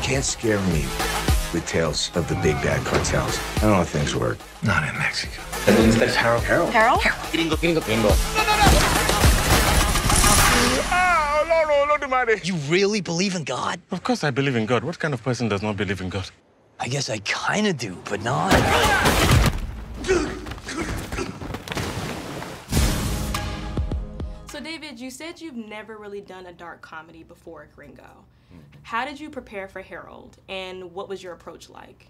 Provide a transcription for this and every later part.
can't scare me with tales of the big bad cartels. I don't know how things work. Not in Mexico. That's Harold. Harold? Harold? Gringo. Gringo. Gringo. You really believe in God? Of course I believe in God. What kind of person does not believe in God? I guess I kind of do, but not. So, David, you said you've never really done a dark comedy before Gringo. How did you prepare for Harold, and what was your approach like?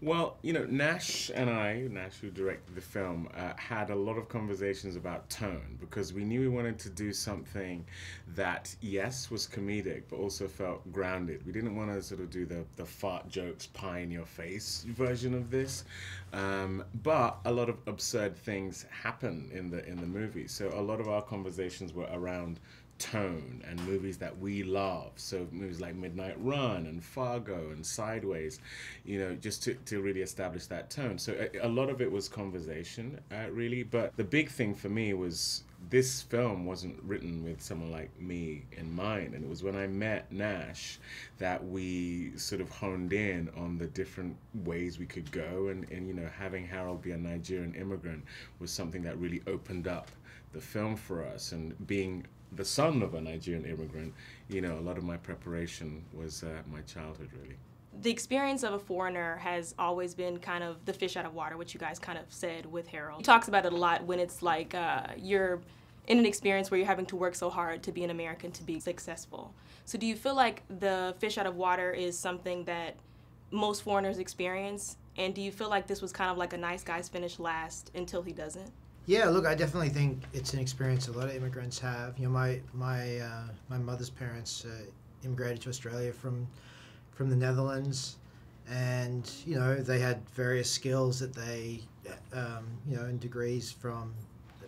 Well, you know, Nash and I, Nash who directed the film, had a lot of conversations about tone because we knew we wanted to do something that, yes, was comedic, but also felt grounded. We didn't want to sort of do the fart jokes, pie in your face version of this, but a lot of absurd things happen in the movie. So a lot of our conversations were around tone and movies that we love. So movies like Midnight Run and Fargo and Sideways, you know, just to really establish that tone. So a lot of it was conversation, really. But the big thing for me was this film wasn't written with someone like me in mind. And it was when I met Nash that we sort of honed in on the different ways we could go. And you know, having Harold be a Nigerian immigrant was something that really opened up the film for us. And being the son of a Nigerian immigrant, you know, a lot of my preparation was my childhood, really. The experience of a foreigner has always been kind of the fish out of water, which you guys kind of said with Harold. He talks about it a lot when it's like you're in an experience where you're having to work so hard to be an American, to be successful. So do you feel like the fish out of water is something that most foreigners experience? And do you feel like this was kind of like a nice guy's finish last until he doesn't? Yeah, look, I definitely think it's an experience a lot of immigrants have. You know, my mother's parents immigrated to Australia from the Netherlands, and you know they had various skills that they, you know, and degrees from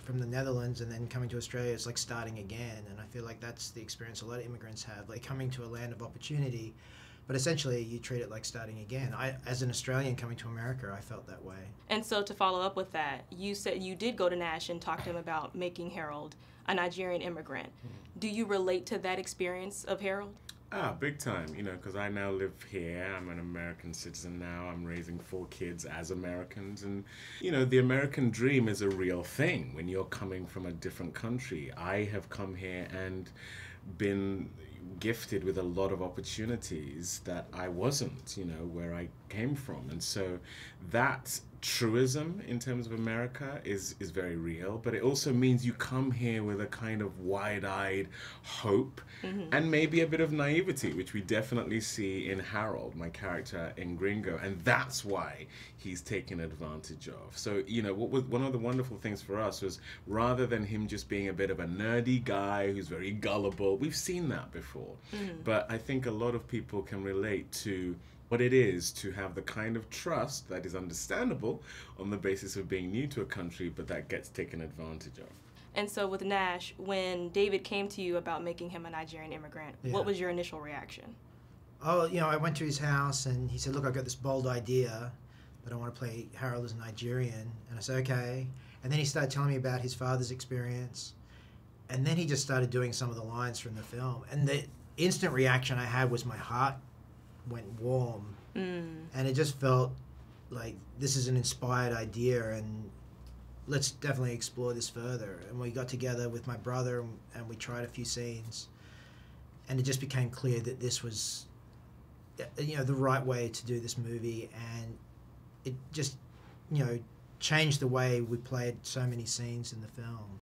the Netherlands, and then coming to Australia, it's like starting again. And I feel like that's the experience a lot of immigrants have, like coming to a land of opportunity. But essentially, you treat it like starting again. As an Australian coming to America, I felt that way. And so to follow up with that, you said you did go to Nash and talk to him about making Harold a Nigerian immigrant. Do you relate to that experience of Harold? Big time, you know, because I now live here. I'm an American citizen now. I'm raising 4 kids as Americans. And, you know, the American dream is a real thing when you're coming from a different country. I have come here and been gifted with a lot of opportunities that I wasn't, you know, where I came from. And so that truism in terms of America is very real, but it also means you come here with a kind of wide-eyed hope and maybe a bit of naivety, which we definitely see in Harold, my character in Gringo, and that's why he's taken advantage of. So, you know, what was one of the wonderful things for us was rather than him just being a bit of a nerdy guy who's very gullible, we've seen that before, but I think a lot of people can relate to what it is to have the kind of trust that is understandable on the basis of being new to a country, but that gets taken advantage of. And so with Nash, when David came to you about making him a Nigerian immigrant, what was your initial reaction? Oh, you know, I went to his house and he said, look, I've got this bold idea that I want to play Harold as a Nigerian. And I said, okay. And then he started telling me about his father's experience. And then he just started doing some of the lines from the film. And the instant reaction I had was my heart went warm. And it just felt like this is an inspired idea and let's definitely explore this further. And we got together with my brother and we tried a few scenes, and it just became clear that this was, you know, the right way to do this movie. And it just, you know, changed the way we played so many scenes in the film.